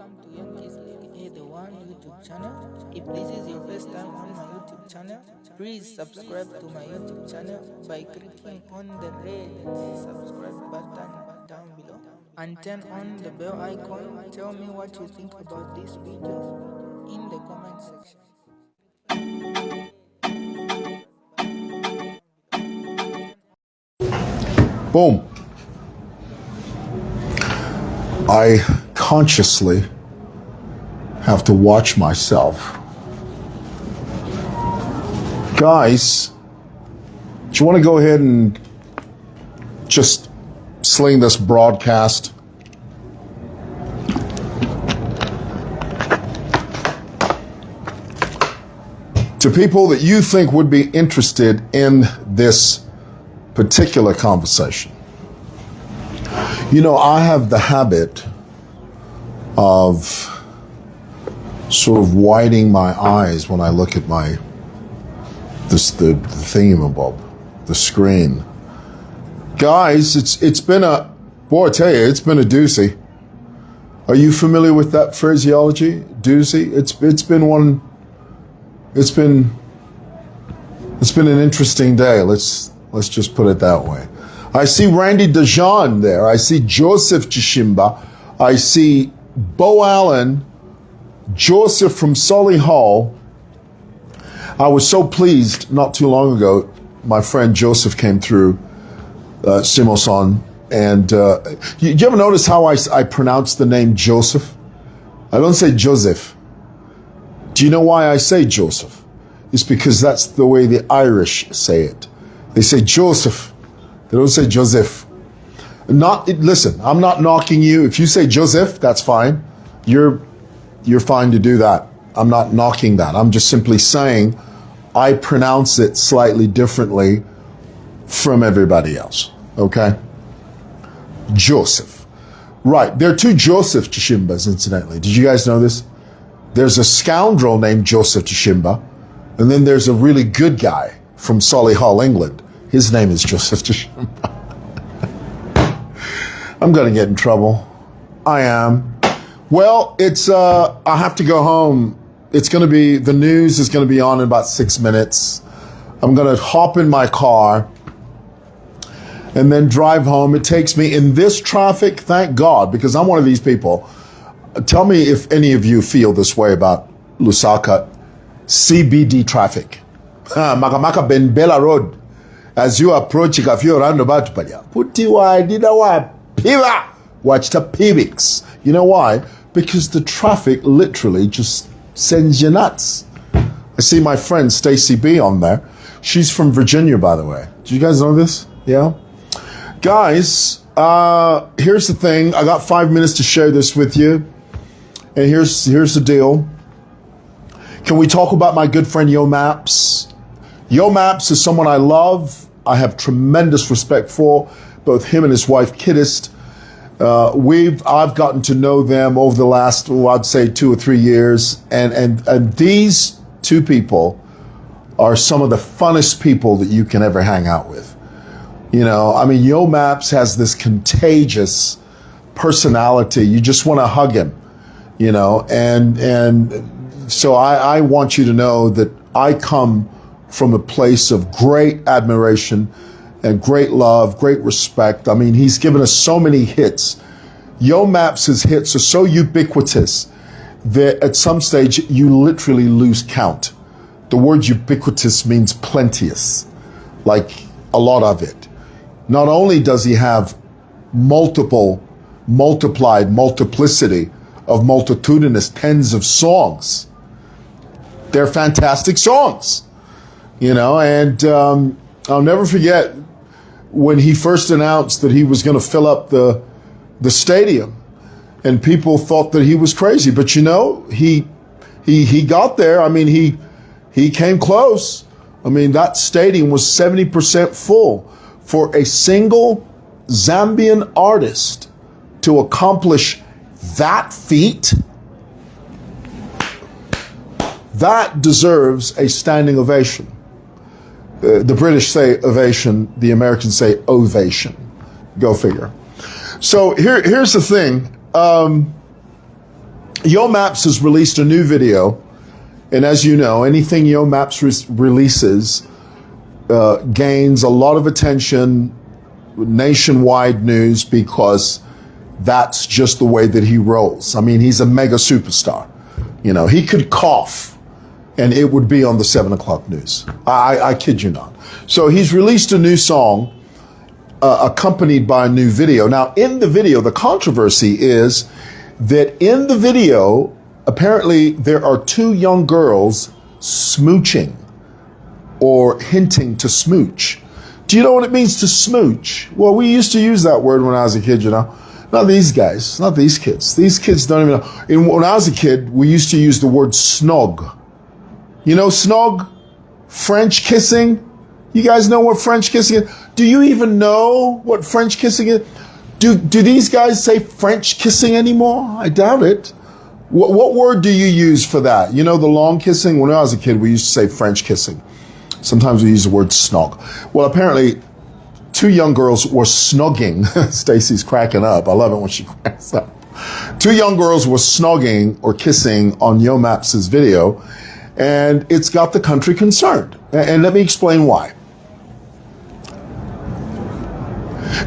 welcome to your Kizzy, the one YouTube channel. If this is your first time on my YouTube channel, please subscribe to my YouTube channel by clicking on the red subscribe button down below and turn on the bell icon. Tell me what you think about this video in the comment section. Boom. I consciously have to watch myself. Guys, do you want to go ahead and just sling this broadcast? To people that you think would be interested in this particular conversation. You know, I have the habit of sort of widening my eyes when I look at the thingamabob, the screen. Guys, it's been a doozy. Are you familiar with that phraseology? Doozy? It's been an interesting day. Let's just put it that way. I see Randy DeJean there. I see Joseph Chishimba. I see Bo Allen, Joseph from Solihull. I was so pleased not too long ago. My friend Joseph came through, Simoson. And you ever notice how I pronounce the name Joseph? I don't say Joseph. Do you know why I say Joseph? It's because that's the way the Irish say it. They say Joseph. They don't say Joseph. Listen, I'm not knocking you. If you say Joseph, that's fine. You're fine to do that. I'm not knocking that. I'm just simply saying I pronounce it slightly differently from everybody else. Okay? Joseph. Right. There are two Joseph Chishimbas, incidentally. Did you guys know this? There's a scoundrel named Joseph Chishimba, and then there's a really good guy from Solihull, England. His name is Joseph Chishimba. I'm going to get in trouble. I am. Well, I have to go home. The news is going to be on in about 6 minutes. I'm going to hop in my car and then drive home. It takes me in this traffic, thank God, because I'm one of these people. Tell me if any of you feel this way about Lusaka CBD traffic. Makamaka Ben Bella Road. As you approach Kafio roundabout, watch the pibics. You know why? Because the traffic literally just sends you nuts. I see my friend Stacy B on there. She's from Virginia, by the way. Do you guys know this? Yeah? Guys, here's the thing. I got 5 minutes to share this with you. And here's the deal. Can we talk about my good friend Yo Maps? Yo Maps is someone I love. I have tremendous respect for, both him and his wife Kiddist. I've gotten to know them over the last, I'd say 2 or 3 years. And these two people are some of the funnest people that you can ever hang out with. You know, I mean, Yo Maps has this contagious personality. You just want to hug him, you know, and so I want you to know that I come from a place of great admiration and great love, great respect. I mean, he's given us so many hits. Yo Maps' hits are so ubiquitous that at some stage you literally lose count. The word ubiquitous means plenteous, like a lot of it. Not only does he have multiplicity of multitudinous tens of songs, they're fantastic songs. You know, and I'll never forget when he first announced that he was going to fill up the stadium, and people thought that he was crazy. But you know, he got there. I mean, he came close. I mean, that stadium was 70% full. For a single Zambian artist to accomplish that feat, that deserves a standing ovation. The British say ovation, the Americans say ovation. Go figure. So here's the thing. Yo Maps has released a new video, and as you know, anything Yo Maps releases gains a lot of attention, nationwide news, because that's just the way that he rolls. I mean, he's a mega superstar. You know, he could cough and it would be on the 7 o'clock news. I kid you not. So he's released a new song accompanied by a new video. Now, in the video, the controversy is that in the video, apparently there are two young girls smooching or hinting to smooch. Do you know what it means to smooch? Well, we used to use that word when I was a kid, you know. Not these guys, not these kids. These kids don't even know. When I was a kid, we used to use the word snog. You know snog? French kissing? You guys know what French kissing is? Do you even know what French kissing is? Do these guys say French kissing anymore? I doubt it. What word do you use for that? You know, the long kissing? When I was a kid, we used to say French kissing. Sometimes we use the word snog. Well, apparently, two young girls were snogging. Stacy's cracking up. I love it when she cracks up. Two young girls were snogging or kissing on Yo Maps' video, and it's got the country concerned. And let me explain why.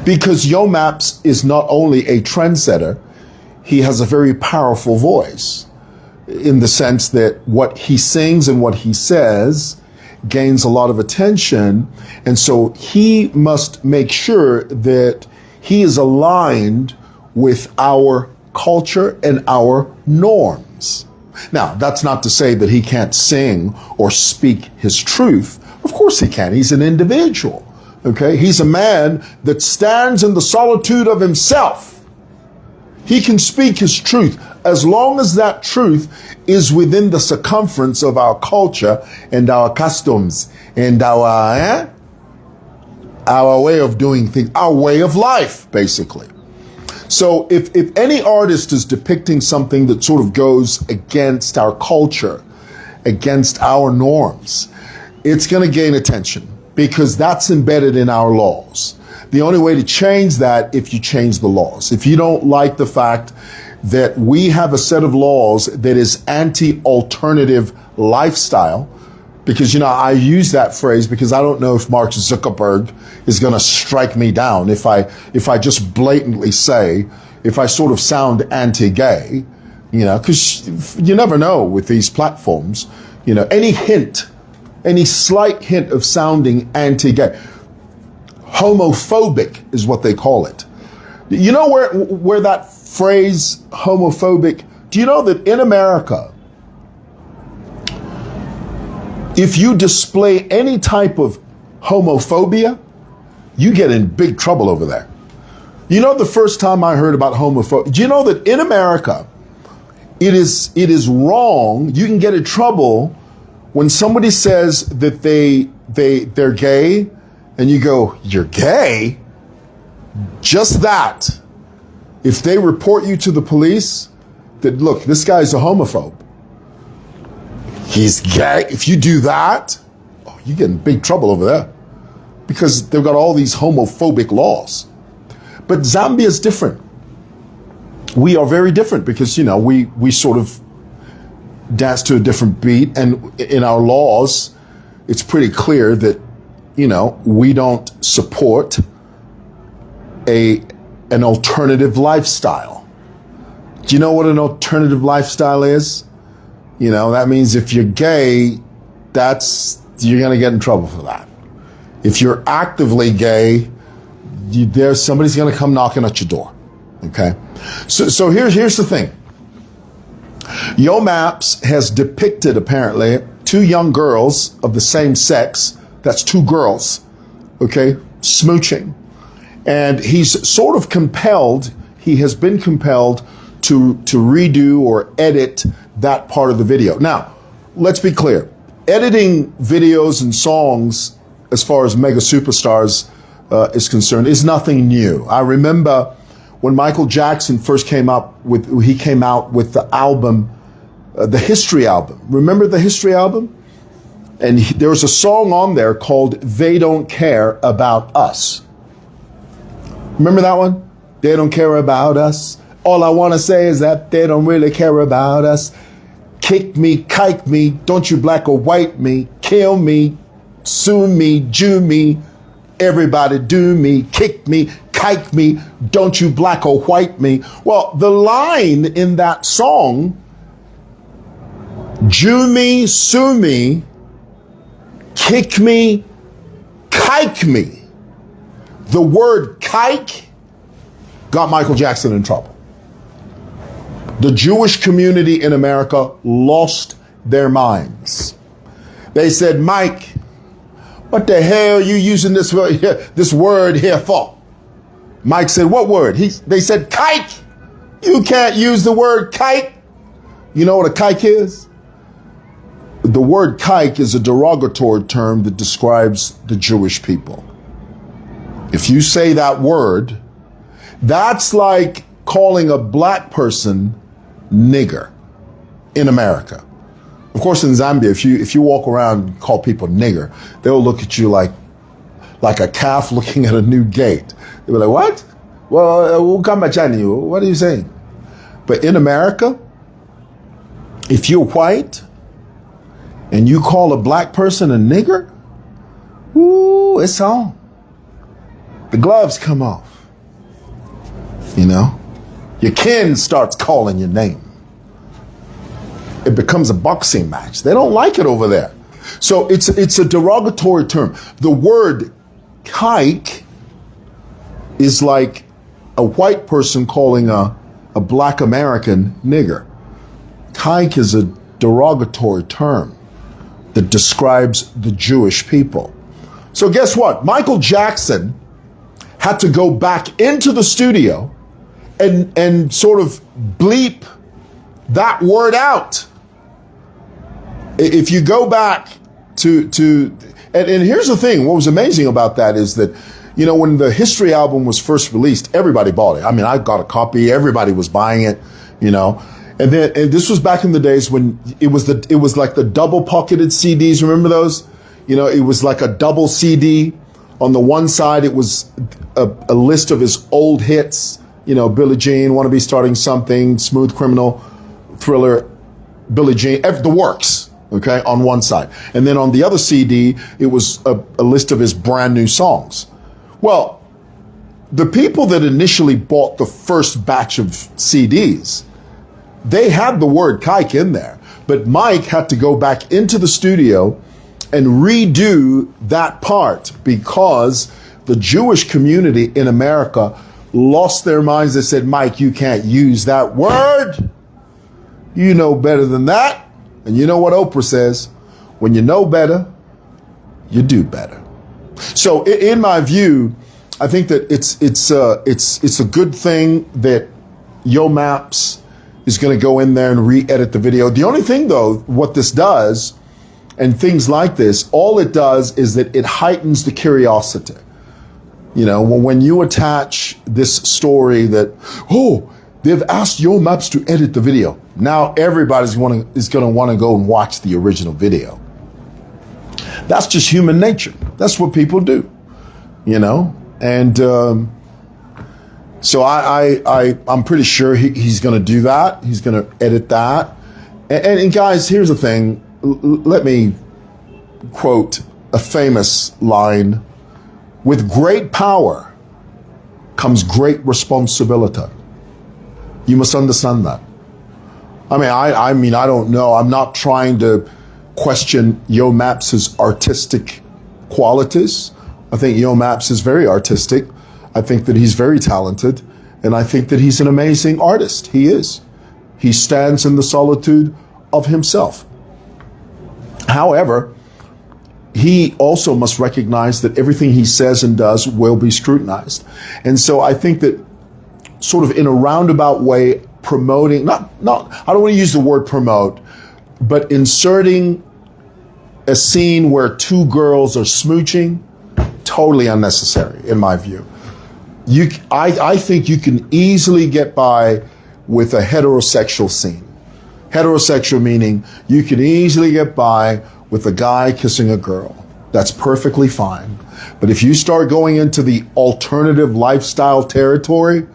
Because Yo Maps is not only a trendsetter, he has a very powerful voice, in the sense that what he sings and what he says gains a lot of attention. And so he must make sure that he is aligned with our culture and our norms. Now, that's not to say that he can't sing or speak his truth. Of course he can. He's an individual. Okay? He's a man that stands in the solitude of himself. He can speak his truth as long as that truth is within the circumference of our culture and our customs and our way of doing things, our way of life, basically. So if any artist is depicting something that sort of goes against our culture, against our norms, it's going to gain attention because that's embedded in our laws. The only way to change that if you change the laws. If you don't like the fact that we have a set of laws that is anti-alternative lifestyle, because, you know, I use that phrase because I don't know if Mark Zuckerberg is going to strike me down if I just blatantly say, if I sort of sound anti-gay, you know, because you never know with these platforms, you know, any slight hint of sounding anti-gay, homophobic is what they call it. You know where that phrase homophobic, do you know that in America, if you display any type of homophobia, you get in big trouble over there. You know, the first time I heard about homophobia, do you know that in America, it is wrong, you can get in trouble when somebody says that they're gay, and you go, you're gay? Just that. If they report you to the police, that look, this guy's a homophobe, he's gay. If you do that, oh, you get in big trouble over there because they've got all these homophobic laws. But Zambia is different. We are very different because, you know, we sort of dance to a different beat. And in our laws, it's pretty clear that, you know, we don't support an alternative lifestyle. Do you know what an alternative lifestyle is? You know, that means if you're gay, you're going to get in trouble for that. If you're actively gay, somebody's going to come knocking at your door. Okay? So here's the thing. Yo Maps has depicted, apparently, two young girls of the same sex, that's two girls, okay, smooching. And he's sort of he has been compelled to redo or edit that part of the video. Now, let's be clear. Editing videos and songs, as far as mega superstars is concerned, is nothing new. I remember when Michael Jackson first came out with the album, the History album. Remember the History album? And there was a song on there called They Don't Care About Us. Remember that one? They don't care about us. All I want to say is that they don't really care about us. Kick me, kike me, don't you black or white me, kill me, sue me, Jew me, everybody do me, kick me, kike me, don't you black or white me. Well, the line in that song, Jew me, sue me, kick me, kike me. The word kike got Michael Jackson in trouble. The Jewish community in America lost their minds. They said, Mike, what the hell are you using this word here for? Mike said, what word? They said, kike. You can't use the word kike. You know what a kike is? The word kike is a derogatory term that describes the Jewish people. If you say that word, that's like calling a black person nigger in America. Of course, in Zambia, if you walk around and call people nigger, they'll look at you like a calf looking at a new gate. They'll be like, what? Well, what are you saying? But in America, if you're white and you call a black person a nigger, ooh, it's on. The gloves come off. You know? Your kin starts calling your name. It becomes a boxing match. They don't like it over there. So it's a derogatory term. The word kike is like a white person calling a black American nigger. Kike is a derogatory term that describes the Jewish people. So guess what? Michael Jackson had to go back into the studio and sort of bleep that word out. If you go back to and here's the thing, what was amazing about that is that, you know, when the History album was first released, everybody bought it. I mean, I got a copy, everybody was buying it, you know. And this was back in the days when it was like the double pocketed CDs, remember those? You know, it was like a double CD. On the one side it was a list of his old hits. You know, Billie Jean, Wanna Be Starting Something, Smooth Criminal, Thriller, Billie Jean, the works, okay, on one side. And then on the other CD, it was a list of his brand new songs. Well, the people that initially bought the first batch of CDs, they had the word kike in there. But Mike had to go back into the studio and redo that part because the Jewish community in America lost their minds. They said, Mike, you can't use that word. You know better than that. And you know what Oprah says? When you know better, you do better. So in my view, I think that it's a good thing that Yo Maps is going to go in there and re-edit the video. The only thing, though, what this does, and things like this, all it does is that it heightens the curiosity. You know, when you attach this story that, oh, they've asked Yo Maps to edit the video. Now everybody's is going to want to go and watch the original video. That's just human nature. That's what people do, you know? And so I'm pretty sure he's going to do that. He's going to edit that. And guys, here's the thing. Let me quote a famous line. With great power comes great responsibility. You must understand that. I mean, I don't know. I'm not trying to question Yo Maps' artistic qualities. I think Yo Maps is very artistic. I think that he's very talented. And I think that he's an amazing artist. He is. He stands in the solitude of himself. However, he also must recognize that everything he says and does will be scrutinized. And so I think that sort of in a roundabout way, promoting, I don't want to use the word promote, but inserting a scene where two girls are smooching, totally unnecessary in my view. I think you can easily get by with a heterosexual scene. Heterosexual meaning you can easily get by with a guy kissing a girl. That's perfectly fine. But if you start going into the alternative lifestyle territory,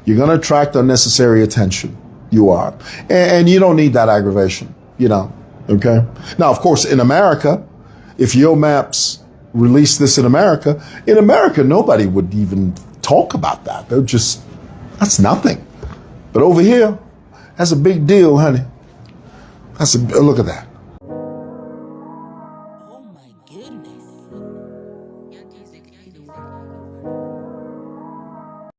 You're going to attract unnecessary attention. You are. And you don't need that aggravation, you know, okay? Now, of course, in America, if Yo Maps released this in America, nobody would even talk about that. They're just, that's nothing. But over here, that's a big deal, honey. Look at that. Oh my goodness.